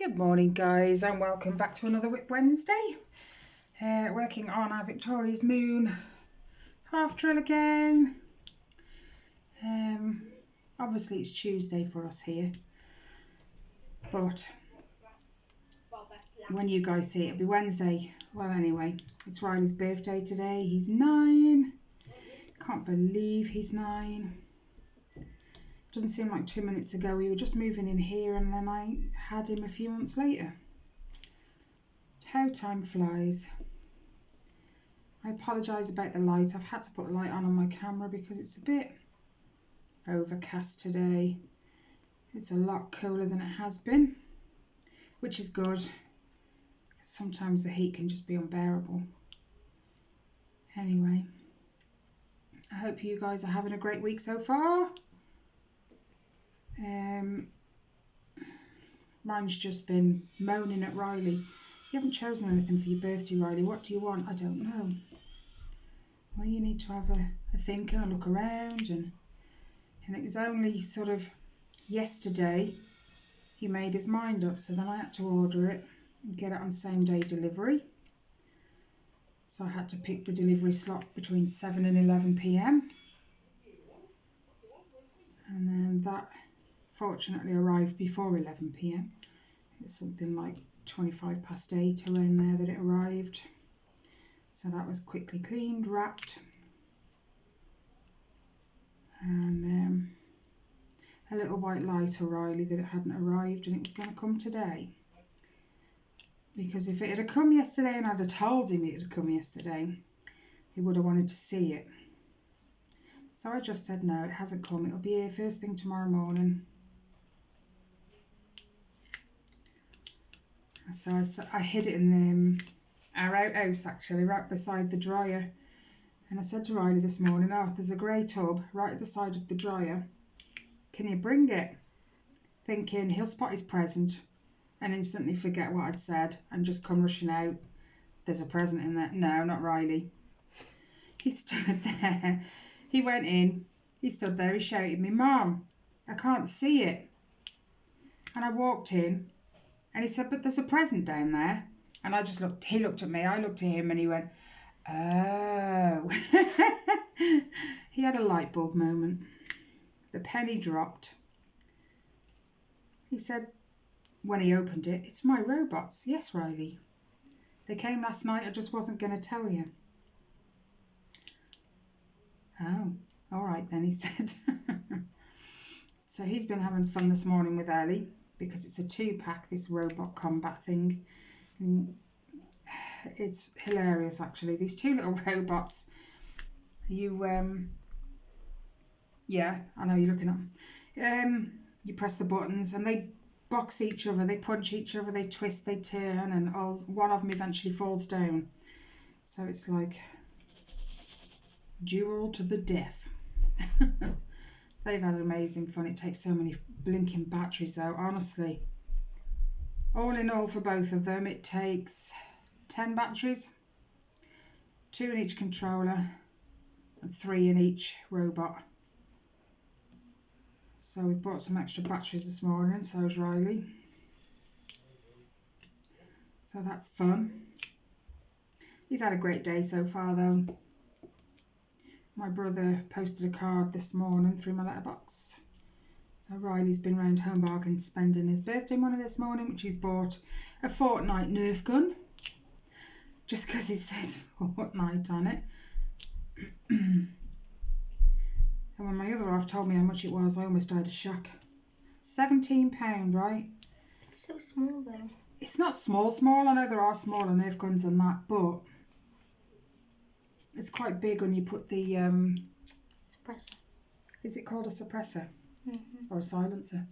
Good morning, guys, and welcome back to another WIP Wednesday. Working on our Victoria's Moon half drill again. Obviously it's Tuesday for us here, but when you guys see it, it'll be Wednesday. Well, anyway, it's Riley's birthday today. He's 9. Can't believe he's 9. Doesn't seem like 2 minutes ago we were just moving in here and then I had him a few months later. How time flies. I apologise about the light. I've had to put a light on my camera because it's a bit overcast today. It's a lot cooler than it has been, which is good. Sometimes the heat can just be unbearable. Anyway, I hope you guys are having a great week so far. Mine's just been moaning at Riley. You haven't chosen anything for your birthday, Riley. What do you want? I don't know. Well, you need to have a think and a look around. And it was only sort of yesterday he made his mind up. So then I had to order it and get it on same day delivery. So I had to pick the delivery slot between 7 and 11 p.m. And then that fortunately arrived before 11 p.m. It was something like 25 past 8 around there that it arrived. So that was quickly cleaned, wrapped, and a little white lie to Riley that it hadn't arrived and it was going to come today. Because if it had come yesterday and I'd have told him it had come yesterday, he would have wanted to see it. So I just said no, it hasn't come. It'll be here first thing tomorrow morning. So I hid it in our outhouse, actually, right beside the dryer. And I said to Riley this morning, oh, there's a grey tub right at the side of the dryer. Can you bring it? Thinking he'll spot his present and instantly forget what I'd said and just come rushing out. There's a present in there. No, not Riley. He stood there. He went in. He stood there. He shouted at me, Mom, I can't see it. And I walked in. And he said, but there's a present down there. And I just looked, he looked at me, I looked at him, and he went, oh. He had a light bulb moment. The penny dropped. He said, when he opened it, it's my robots. Yes, Riley. They came last night, I just wasn't going to tell you. Oh, all right then, he said. So he's been having fun this morning with Ellie, because it's a 2-pack, this robot combat thing. And it's hilarious, actually. These 2 little robots, yeah, I know you're looking at them. You press the buttons and they box each other, they punch each other, they twist, they turn, and one of them eventually falls down. So it's like duel to the death. They've had amazing fun. It takes so many blinking batteries though, honestly. All in all for both of them it takes 10 batteries, 2 in each controller and 3 in each robot. So we've bought some extra batteries this morning, so's Riley. So that's fun. He's had a great day so far though. My brother posted a card this morning through my letterbox. So Riley's been round Home Bargains spending his birthday money this morning, which he's bought a Fortnite Nerf gun. Just because it says Fortnite on it. And when my other half told me how much it was, I almost died of shock. £17, right? It's so small though. It's not small. I know there are smaller Nerf guns than that, but it's quite big when you put the suppressor. Is it called a suppressor? Mm-hmm. Or a silencer?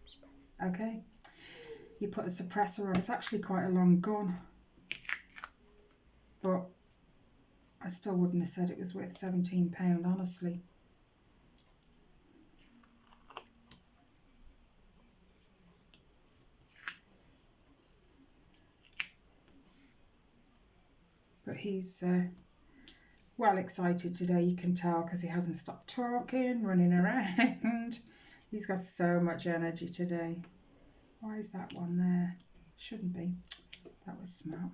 Suppressor. Okay. You put a suppressor on. It's actually quite a long gun. But I still wouldn't have said it was worth £17, honestly. But he's well excited today, you can tell, because he hasn't stopped talking, running around. He's got so much energy today. Why is that one there? Shouldn't be. That was smart.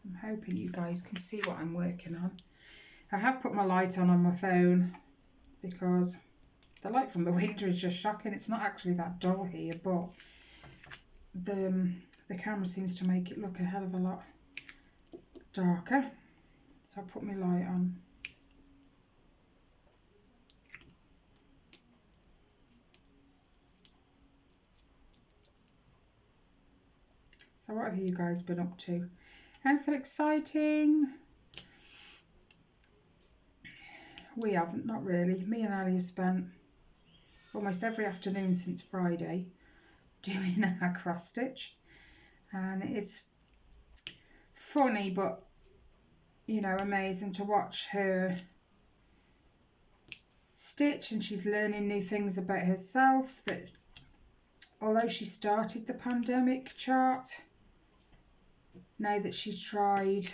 I'm hoping you guys can see what I'm working on. I have put my light on my phone because the light from the window is just shocking. It's not actually that dull here, but the camera seems to make it look a hell of a lot darker. So I'll put my light on. So what have you guys been up to? Anything exciting? We haven't, not really. Me and Ellie have spent almost every afternoon since Friday doing our cross stitch, and it's funny but, you know, amazing to watch her stitch, and she's learning new things about herself. That although she started the pandemic chart, now that she's tried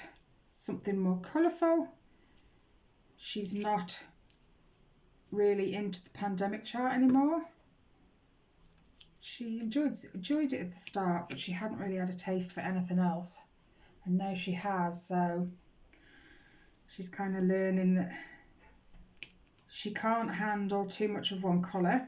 something more colourful, she's not really into the pandemic chart anymore. She enjoyed it at the start, but she hadn't really had a taste for anything else, and now she has. So she's kind of learning that she can't handle too much of one colour.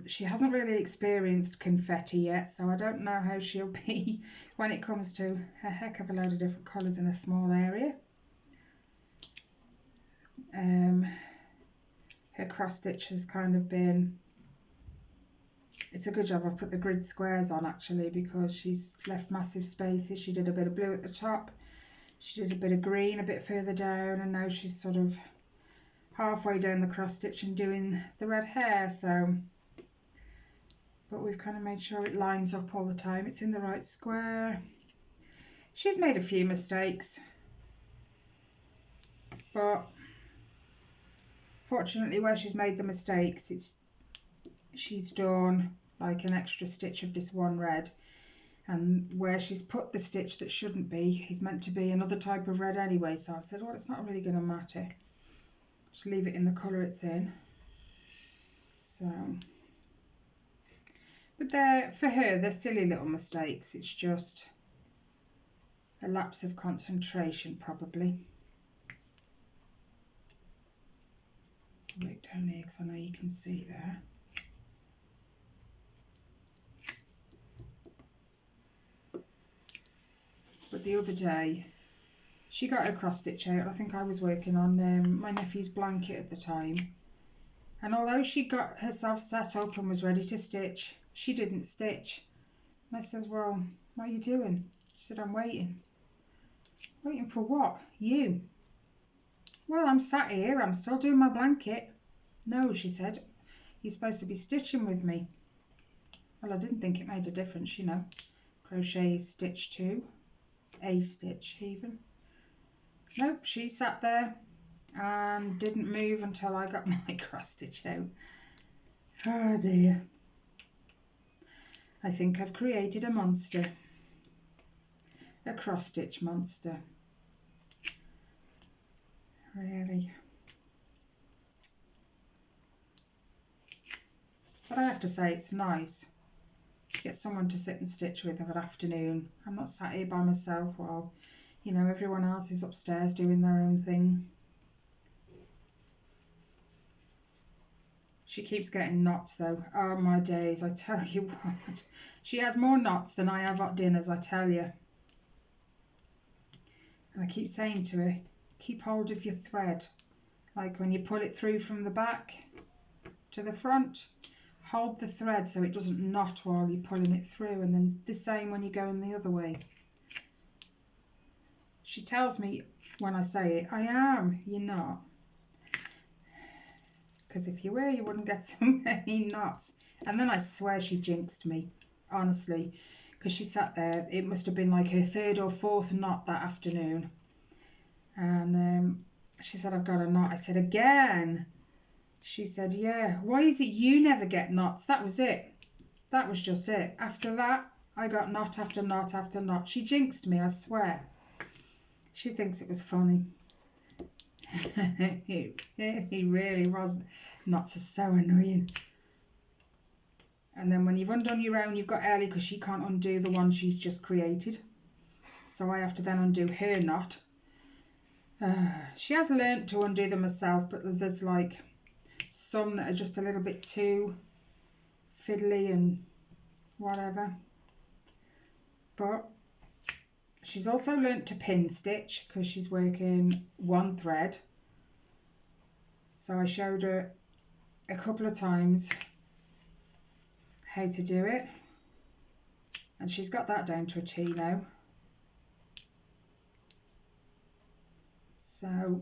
She hasn't really experienced confetti yet, so I don't know how she'll be when it comes to a heck of a load of different colours in a small area. Her cross stitch has kind of been, it's a good job I've put the grid squares on actually, because she's left massive spaces. She did a bit of blue at the top, she did a bit of green a bit further down, and now she's sort of halfway down the cross stitch and doing the red hair. So, but we've kind of made sure it lines up all the time, it's in the right square. She's made a few mistakes, but fortunately where she's made the mistakes, she's done like an extra stitch of this one red, and where she's put the stitch that shouldn't be is meant to be another type of red anyway. So I said, well, it's not really going to matter, just leave it in the colour it's in. So, but for her, they're silly little mistakes. It's just a lapse of concentration probably. Look down here because I know you can see there. But the other day, she got her cross stitch out. I think I was working on my nephew's blanket at the time. And although she got herself set up and was ready to stitch, she didn't stitch. And I says, well, what are you doing? She said, I'm waiting. Waiting for what? You. Well, I'm sat here, I'm still doing my blanket. No, she said, you're supposed to be stitching with me. Well, I didn't think it made a difference, you know. Crochet stitch 2, a stitch even. Nope, she sat there and didn't move until I got my cross stitch out. Oh dear. I think I've created a monster. A cross stitch monster. Really. But I have to say, it's nice to get someone to sit and stitch with of an afternoon. I'm not sat here by myself while, you know, everyone else is upstairs doing their own thing. She keeps getting knots though. Oh my days, I tell you what. She has more knots than I have at dinners, I tell you. And I keep saying to her, keep hold of your thread. Like when you pull it through from the back to the front, hold the thread so it doesn't knot while you're pulling it through, and then the same when you're going the other way. She tells me when I say it, I am, you're not. Because if you were, you wouldn't get so many knots. And then I swear she jinxed me, honestly, because she sat there. It must have been like her 3rd or 4th knot that afternoon. And she said, I've got a knot. I said, again? She said, yeah. Why is it you never get knots? That was it. That was just it. After that, I got knot after knot after knot. She jinxed me, I swear. She thinks it was funny. He really was not so annoying. And then when you've undone your own, you've got Ellie, because she can't undo the one she's just created. So I have to then undo her knot. She has learnt to undo them herself, but there's like some that are just a little bit too fiddly and whatever. But she's also learnt to pin stitch, because she's working one thread. So I showed her a couple of times how to do it, and she's got that down to a T now. So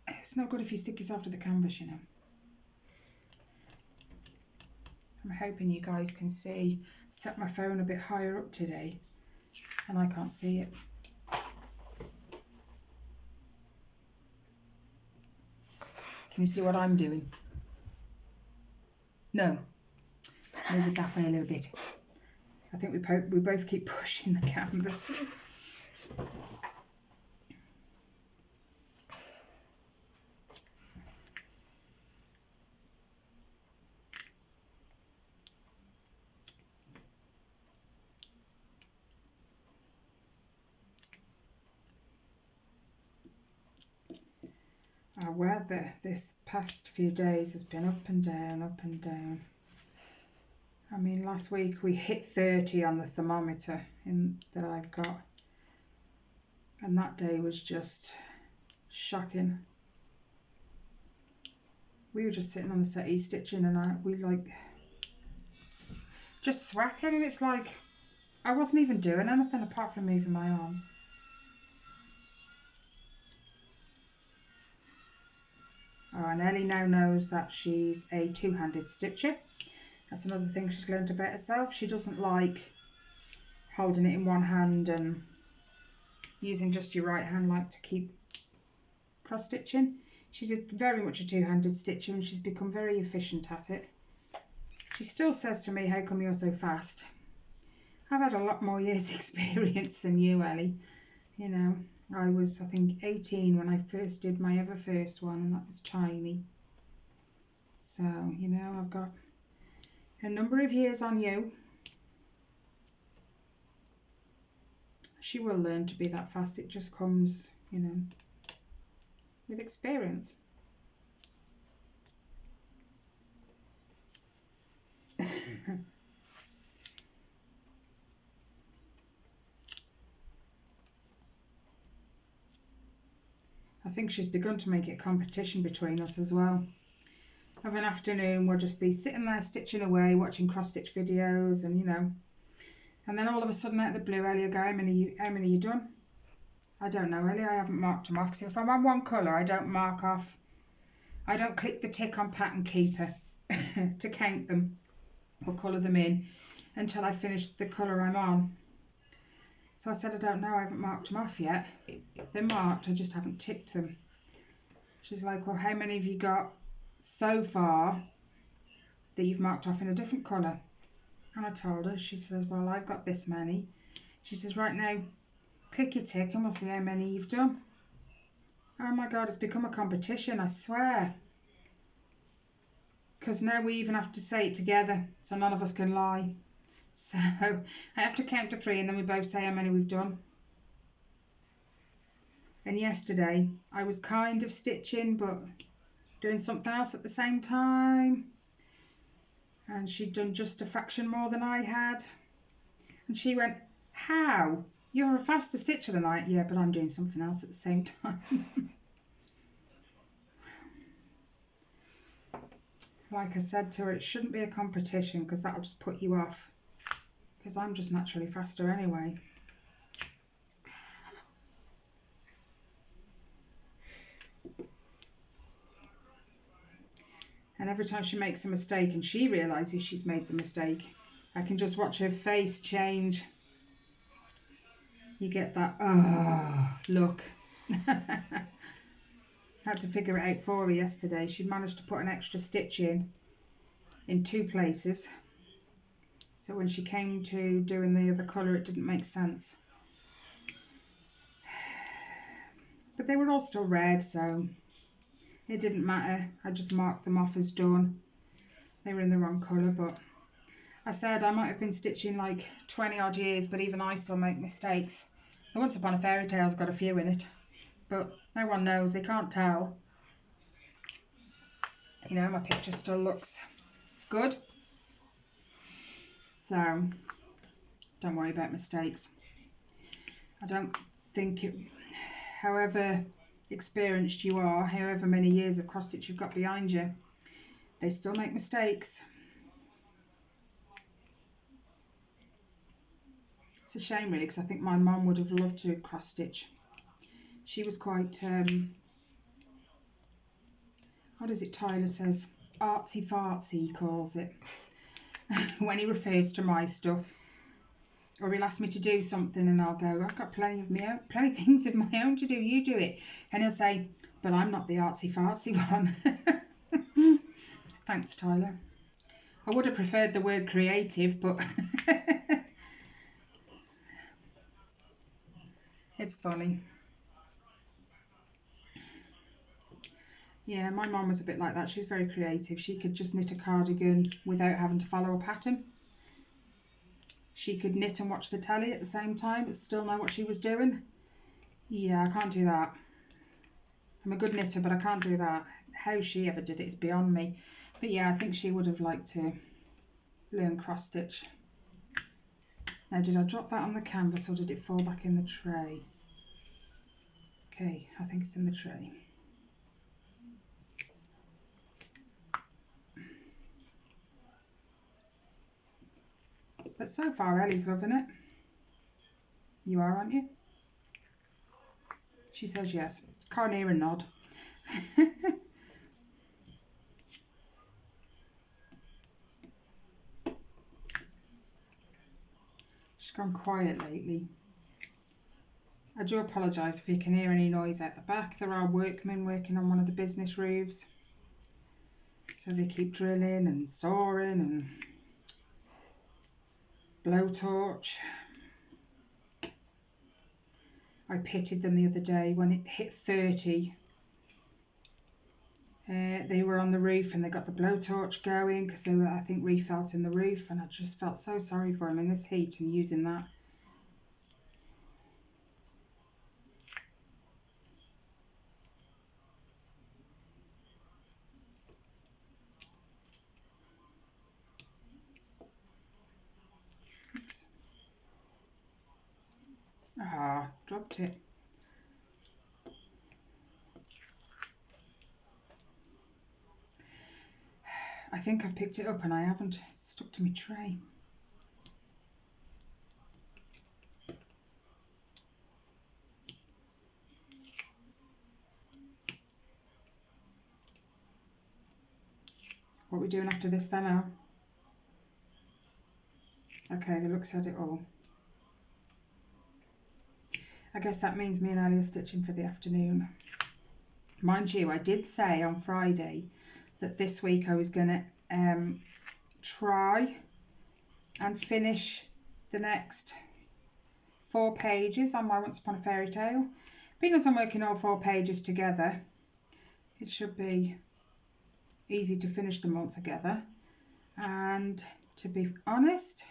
it's not good if you stick yourself to the canvas, you know. I'm hoping you guys can see. I've set my phone a bit higher up today and I can't see it. Can you see what I'm doing? No. Let's move it that way a little bit. I think we both keep pushing the canvas. Our weather this past few days has been up and down, up and down. I mean, last week we hit 30 on the thermometer that I've got, and that day was just shocking. We were just sitting on the settee stitching, and we like just sweating, and it's like I wasn't even doing anything apart from moving my arms. Oh, and Ellie now knows that she's a two-handed stitcher. That's another thing she's learned about herself. She doesn't like holding it in one hand and using just your right hand like to keep cross stitching. She's very much a two-handed stitcher, and she's become very efficient at it. She still says to me, "How come you're so fast?" I've had a lot more years experience than you, Ellie. You know, I was, I think, 18 when I first did my ever first one, and that was tiny. So, you know, I've got a number of years on you. She will learn to be that fast. It just comes, you know, with experience. I think she's begun to make it a competition between us as well. Of an afternoon, we'll just be sitting there stitching away, watching cross-stitch videos, and you know, and then all of a sudden out of the blue, Ellie will go, how many are you done? I don't know, Ellie, I haven't marked them off. Because if I'm on one colour, I don't mark off, I don't click the tick on Pattern Keeper to count them or colour them in until I finish the colour I'm on. So I said, I don't know, I haven't marked them off yet. They're marked, I just haven't ticked them. She's like, well, how many have you got so far that you've marked off in a different colour? And I told her. She says, well, I've got this many. She says, right now, click your tick and we'll see how many you've done. Oh my God, it's become a competition, I swear. Because now we even have to say it together, so none of us can lie. So I have to count to 3 and then we both say how many we've done. And yesterday I was kind of stitching but doing something else at the same time. And she'd done just a fraction more than I had. And she went, how? You're a faster stitcher than I. Yeah, but I'm doing something else at the same time. Like I said to her, it shouldn't be a competition because that'll just put you off. Because I'm just naturally faster anyway. And every time she makes a mistake and she realises she's made the mistake, I can just watch her face change. You get that, oh, look. I had to figure it out for her yesterday. She managed to put an extra stitch in 2 places. So when she came to doing the other colour, it didn't make sense. but they were all still red, so it didn't matter. I just marked them off as done. They were in the wrong colour, but I said I might have been stitching like 20 odd years, but even I still make mistakes. The Once Upon a Fairy Tale's got a few in it, but no one knows, they can't tell. You know, my picture still looks good, so don't worry about mistakes. I don't think it, however experienced you are, however many years of cross stitch you've got behind you, they still make mistakes. It's a shame really, because I think my mum would have loved to cross stitch. She was quite, what is it Tyler says? Artsy fartsy, he calls it. When he refers to my stuff. Or he'll ask me to do something and I'll go, I've got plenty of things of my own to do, you do it. And he'll say, but I'm not the artsy fartsy one. Thanks, Tyler. I would have preferred the word creative, but it's funny. Yeah, my mum was a bit like that. She was very creative. She could just knit a cardigan without having to follow a pattern. She could knit and watch the telly at the same time, but still know what she was doing. Yeah, I can't do that. I'm a good knitter, but I can't do that. How she ever did it is beyond me. But yeah, I think she would have liked to learn cross stitch. Now, did I drop that on the canvas or did it fall back in the tray? Okay, I think it's in the tray. But so far, Ellie's loving it. You are, aren't you? She says yes. Can't hear a nod. She's gone quiet lately. I do apologise if you can hear any noise at the back. There are workmen working on one of the business roofs. So they keep drilling and sawing and blowtorch. I pitied them the other day when it hit 30. They were on the roof and they got the blowtorch going because they were, I think, refelting the roof, and I just felt so sorry for them in this heat and using that. Oops. Ah, dropped it. I think I've picked it up and I haven't. It's stuck to my tray. What are we doing after this then now? Okay, the look said it all. I guess that means me and Ellie are stitching for the afternoon. Mind you, I did say on Friday that this week I was going to try and finish the next 4 pages on my Once Upon a Fairy Tale. Being as I'm working all 4 pages together, it should be easy to finish them all together. And to be honest,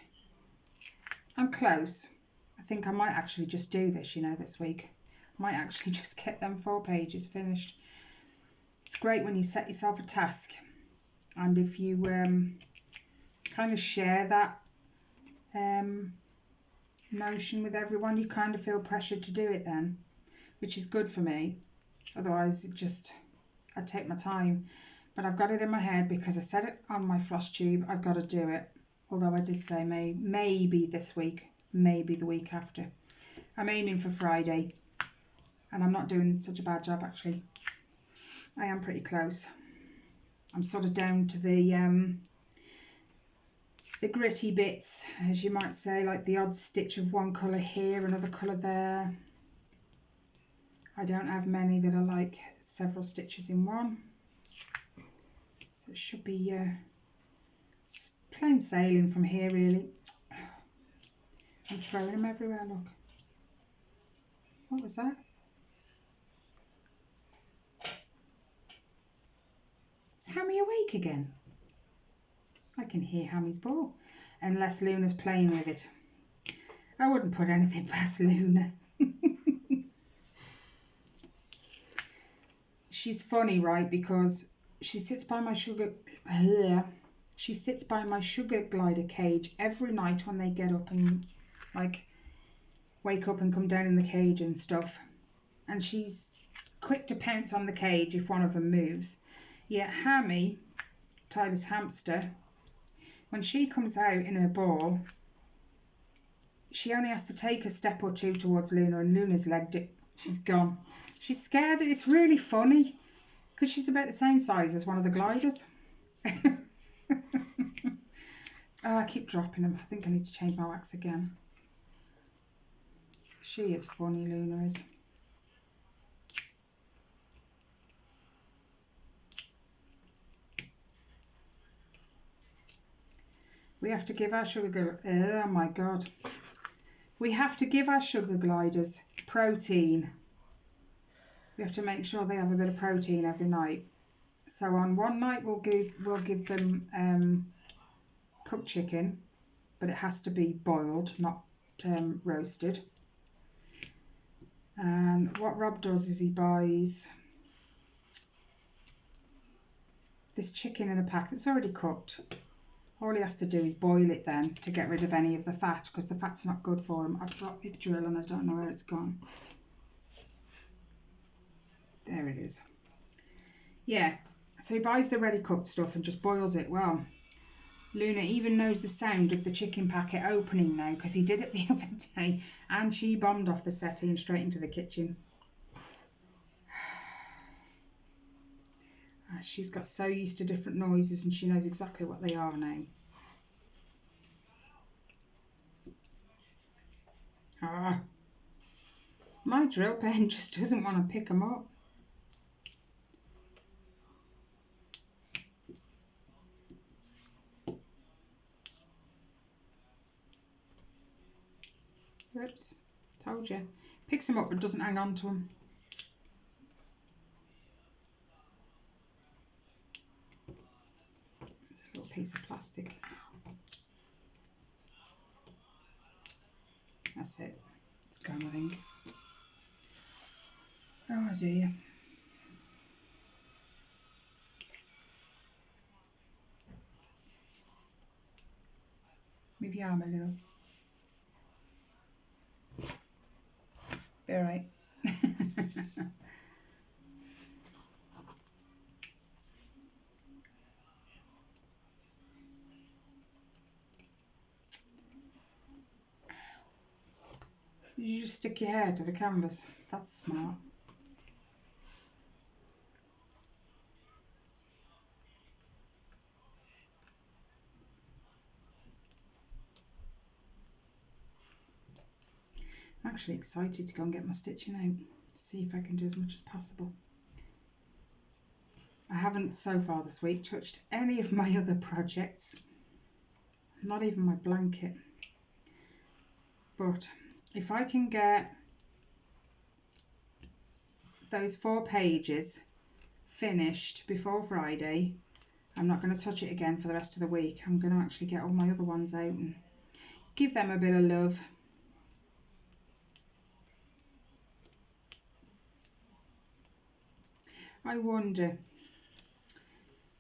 I'm close. I think I might actually just do this, you know, this week. I might actually just get them 4 pages finished. It's great when you set yourself a task, and if you kind of share that notion with everyone, you kind of feel pressured to do it then, which is good for me. Otherwise, I'd take my time. But I've got it in my head because I set it on my floss tube. I've got to do it. Although I did say maybe this week, maybe the week after. I'm aiming for Friday, and I'm not doing such a bad job actually. I am pretty close. I'm sort of down to the gritty bits, as you might say, like the odd stitch of one colour here, another colour there. I don't have many that are like several stitches in one. So it should be plain sailing from here really. I'm throwing them everywhere, look. What was that? stick again. I can hear Hammy's ball, unless Luna's playing with it. I wouldn't put anything past Luna. She's funny, right? Because she sits by my sugar glider cage every night when they get up and like wake up and come down in the cage and stuff. And she's quick to pounce on the cage if one of them moves. Yet Hammy, Tyler's hamster, when she comes out in her ball, she only has to take a step or two towards Luna, and Luna's legged it. She's gone. She's scared. It's really funny because she's about the same size as one of the gliders. Oh, I keep dropping them. I think I need to change my wax again. She is funny, Luna is. We have to give our oh my god. We have to give our sugar gliders protein. We have to make sure they have a bit of protein every night. So on one night we'll give them cooked chicken, but it has to be boiled, not roasted. And what Rob does is he buys this chicken in a pack that's already cooked. All he has to do is boil it then to get rid of any of the fat, because the fat's not good for him. I've dropped the drill and I don't know where it's gone. There it is. Yeah, so he buys the ready cooked stuff and just boils it. Well, Luna even knows the sound of the chicken packet opening now, because he did it the other day, and she bombed off the settee and straight into the kitchen. She's got so used to different noises and she knows exactly what they are now. My drill pen just doesn't want to pick them up. Oops, told you. Picks them up but doesn't hang on to them. It's a little piece of plastic. That's it. It's gone, I think. Oh dear. Move your arm a little. Be alright. You just stick your hair to the canvas. That's smart. I'm actually excited to go and get my stitching out, see if I can do as much as possible. I haven't so far this week touched any of my other projects, not even my blanket. But if I can get those 4 pages finished before Friday, I'm not going to touch it again for the rest of the week. I'm going to actually get all my other ones out and give them a bit of love. I wonder,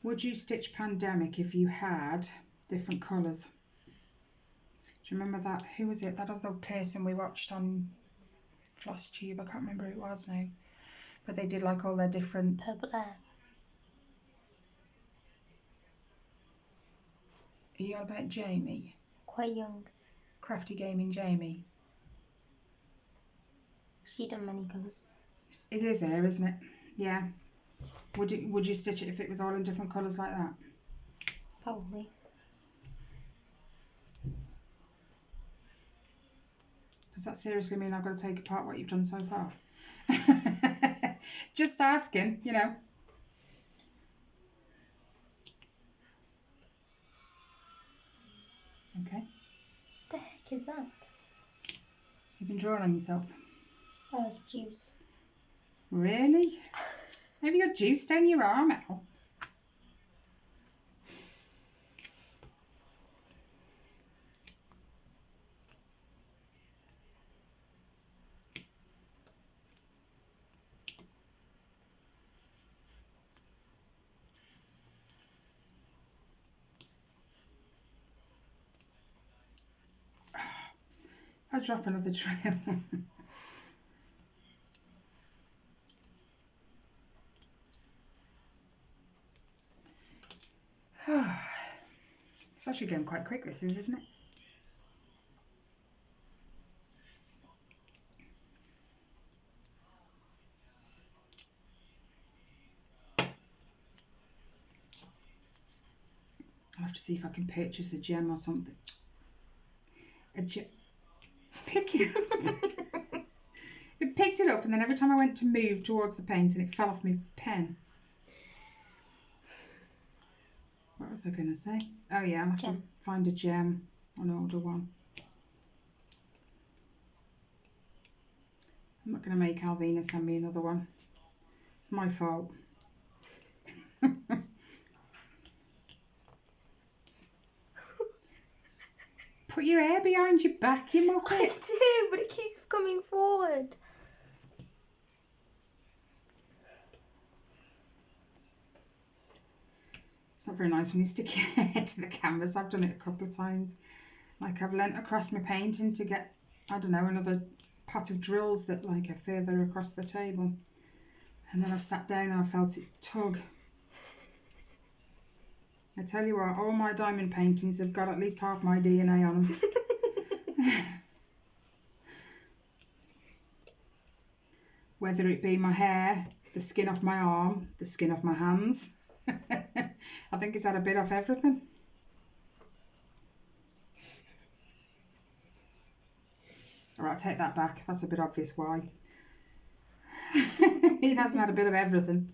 would you stitch Pandemic if you had different colours? Do you remember that? Who was it? That other person we watched on FlossTube. I can't remember who it was now. But they did like all their different... Purple hair. Are you on about Jamie? Quite young. Crafty Gaming Jamie. She done many colours. It is there, isn't it? Yeah. Would you stitch it if it was all in different colours like that? Probably. Does that seriously mean I've got to take apart what you've done so far? Just asking, you know. Okay. What the heck is that? You've been drawing on yourself. Oh, it's juice. Really? Have you got juice down your arm now? I'll drop another trail. It's actually going quite quick, this is, isn't it? I'll have to see if I can purchase a gem or something. A gem. Pick it up. It picked it up, and then every time I went to move towards the paint, and it fell off my pen. What was I going to say? Oh yeah, I'll have to find a gem, an older one. I'm not going to make Alvina send me another one. It's my fault. Put your hair behind your back, you muppet. I do, but it keeps coming forward. It's not very nice when you stick your head to the canvas. I've done it a couple of times. Like I've leant across my painting to get, I don't know, another pot of drills that like are further across the table. And then I've sat down and I felt it tug. I tell you what, all my diamond paintings have got at least half my DNA on them. Whether it be my hair, the skin off my arm, the skin off my hands. I think it's had a bit off everything. Alright, take that back. That's a bit obvious why. It hasn't had a bit of everything.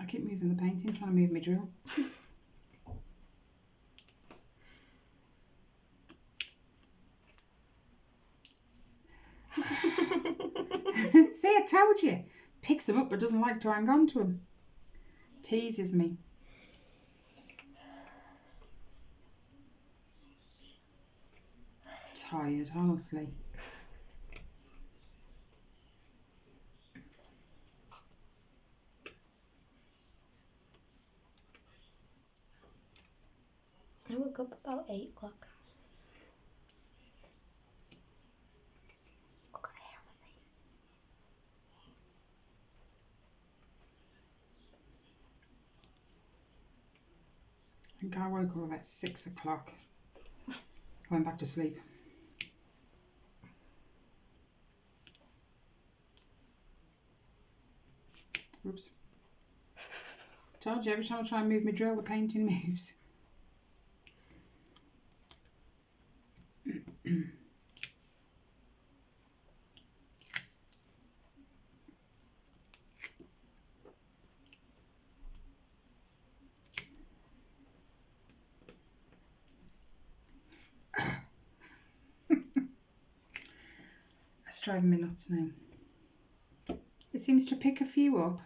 I keep moving the painting, trying to move my drill. See, I told you. Picks them up but doesn't like to hang on to them. Teases me. Tired, honestly. I woke up about 8 o'clock. I've got hair on my face. I think I woke up about 6 o'clock. I went back to sleep. Oops. Told you, every time I try and move my drill, the painting moves. It's driving me nuts now. It seems to pick a few up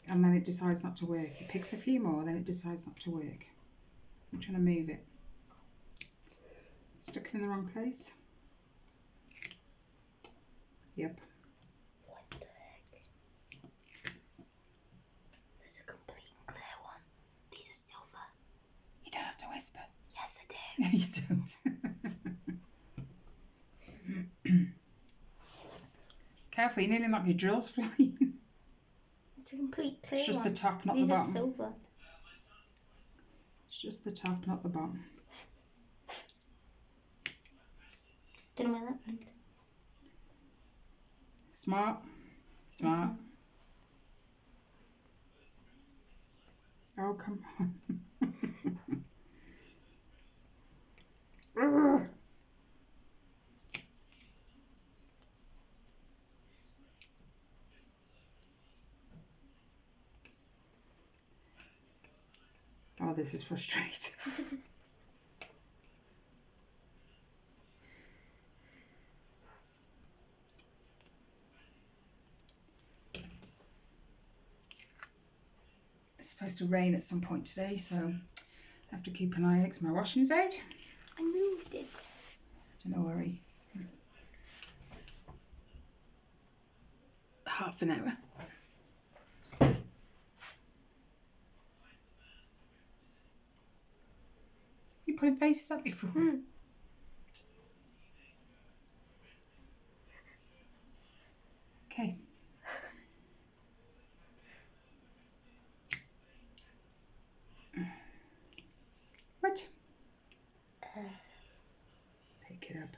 and then it decides not to work. It picks a few more, then it decides not to work. I'm trying to move it. Stuck in the wrong place. Yep. What the heck? There's a complete clear one. These are silver. You don't have to whisper. Yes, I do. No, you don't. Careful, you nearly knock your drills flying. It's a complete clear It's just one. the top, not These the are bottom. silver. It's just the top, not the bottom. Don't know where that went. Smart. Smart. Oh, come on. Oh, this is frustrating. It's supposed to rain at some point today, so I have to keep an eye out because my washing's out. I moved it. Don't worry. Half an hour. been pulling faces at me for? Okay. What? Pick it up.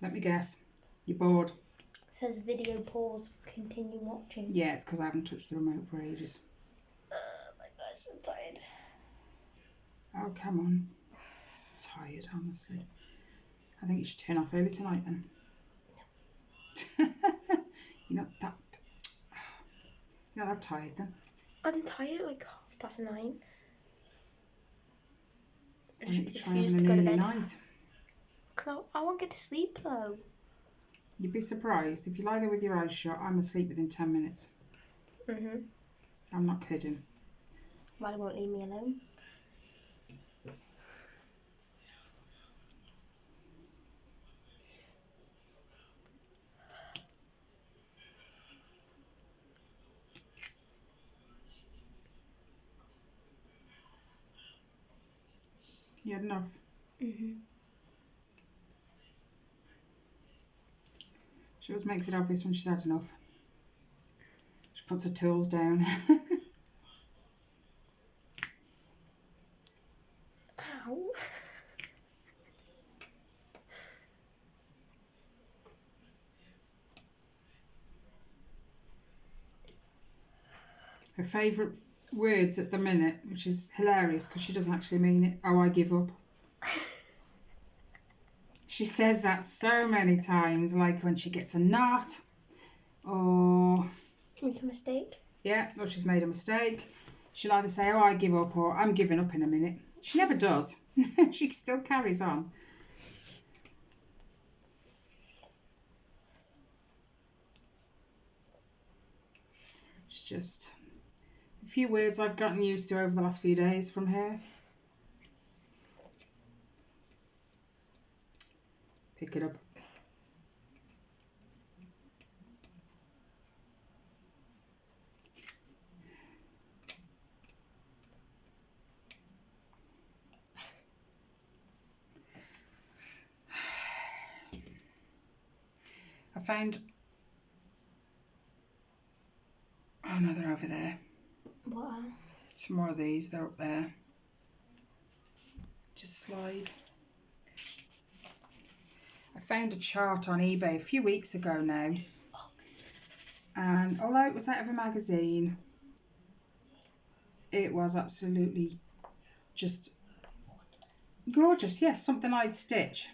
Let me guess. You're bored. It says video pause, continue watching. Yeah, it's because I haven't touched the remote for ages. My guy's so tired. Oh, come on. Tired, honestly. I think you should turn off early tonight then. You're not that... You're not that tired then. I'm tired at like 9:30. Why I don't you just try refuse having to an go to early bed. night? I won't get to sleep though. You'd be surprised. If you lie there with your eyes shut, I'm asleep within 10 minutes. I'm not kidding. Riley won't leave me alone. You had enough? She always makes it obvious when she's had enough. She puts her tools down. Ow. Her favourite words at the minute, which is hilarious because she doesn't actually mean it. Oh, I give up. She says that so many times, like when she gets a knot or... Make a mistake. Yeah, or she's made a mistake. She'll either say, oh, I give up, or I'm giving up in a minute. She never does. She still carries on. It's just a few words I've gotten used to over the last few days from her. Pick it up. I found... Oh no, they're over there. What? Some more of these, they're up there. Just slide. I found a chart on eBay a few weeks ago now. And although it was out of a magazine, it was absolutely just gorgeous. Yes, something I'd stitch.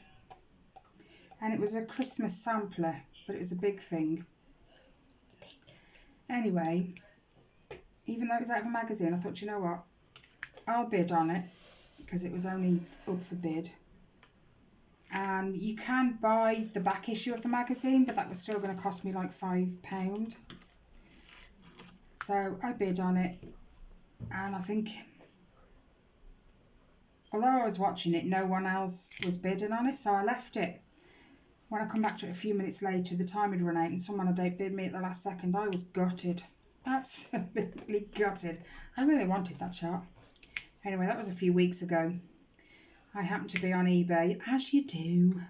And it was a Christmas sampler, but it was a big thing. Anyway, even though it was out of a magazine, I thought, you know what, I'll bid on it because it was only up for bid. And you can buy the back issue of the magazine, but that was still going to cost me like £5. So I bid on it, and I think, although I was watching it, no one else was bidding on it, so I left it. When I come back to it a few minutes later, the time had run out and someone had outbid me at the last second. I was gutted. Absolutely gutted. I really wanted that chart. Anyway, that was a few weeks ago. I happened to be on eBay, as you do.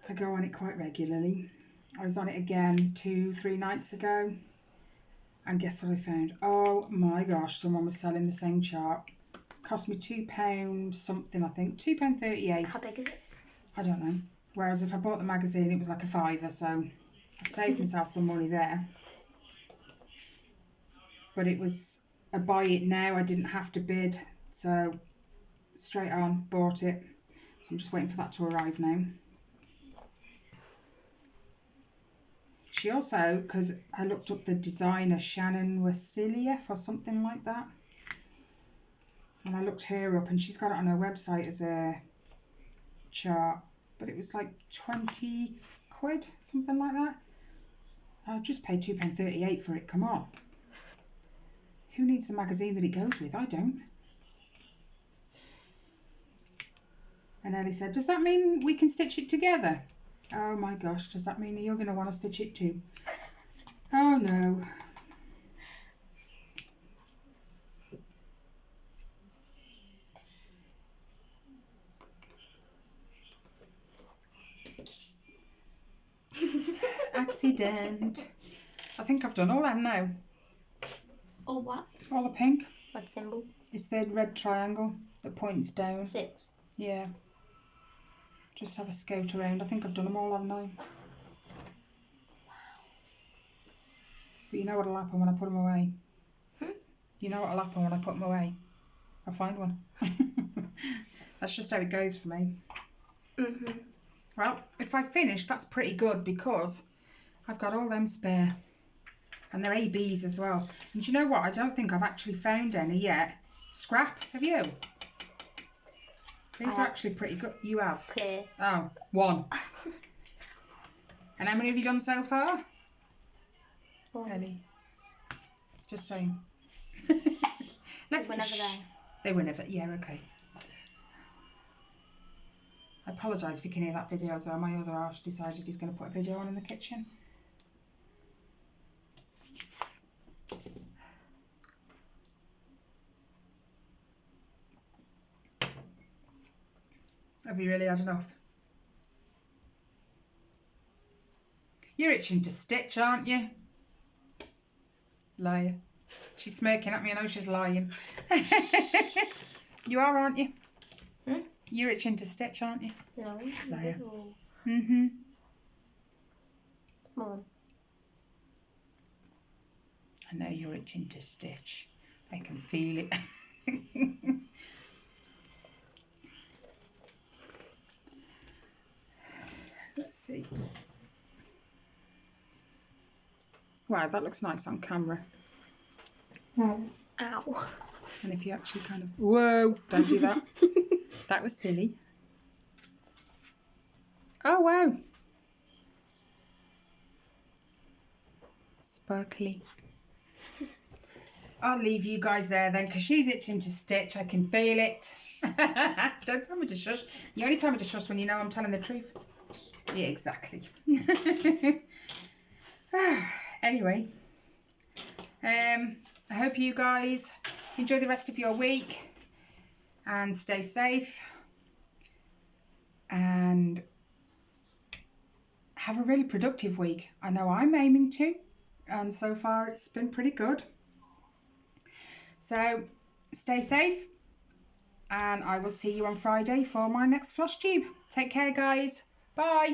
I go on it quite regularly. I was on it again 2-3 nights ago. And guess what I found? Oh my gosh, someone was selling the same chart. Cost me £2 something, I think. £2.38. How big is it? I don't know. Whereas if I bought the magazine, it was like a £5, so I saved myself some money there. But it was a buy it now. I didn't have to bid, so straight on, bought it. So I'm just waiting for that to arrive now. She also, because I looked up the designer Shannon Wasiliev or something like that, and I looked her up, and she's got it on her website as a chart, but it was like 20 quid, something like that. I just paid £2.38 for it, come on. Who needs the magazine that it goes with? I don't. And Ellie said, does that mean we can stitch it together? Oh my gosh, does that mean you're going to want to stitch it too? Oh no. Accident. I think I've done all them now. Oh, what? All the pink. What symbol? It's the red triangle that points down. 6. Yeah. Just have a scout around. I think I've done them all, haven't I? But you know what'll happen when I put them away? You know what'll happen when I put them away? I'll find one. That's just how it goes for me. Well, if I finish, that's pretty good because I've got all them spare. And they're ABs as well. And do you know what? I don't think I've actually found any yet. Scrap, have you? These are actually pretty good. You have? Clear. Oh, 1. And how many have you done so far? 1. Ellie. Just saying. Let's whenever there. They were never. Yeah, okay. I apologise if you can hear that video as well. My other half decided he's going to put a video on in the kitchen. Have you really had enough? You're itching to stitch, aren't you? Liar. She's smirking at me. I know she's lying. You are, aren't you? You're itching to stitch, aren't you? No. Liar. Come on. I know you're itching to stitch. I can feel it. Let's see. Wow, that looks nice on camera. Ow. And if you actually kind of... Whoa, don't do that. That was silly. Oh, wow. Sparkly. I'll leave you guys there then, because she's itching to stitch. I can feel it. Don't tell me to shush. You only tell me to shush when you know I'm telling the truth. Yeah, exactly. Anyway, I hope you guys enjoy the rest of your week and stay safe and have a really productive week. I know I'm aiming to, and so far it's been pretty good. So stay safe, and I will see you on Friday for my next floss tube. Take care, guys. Bye.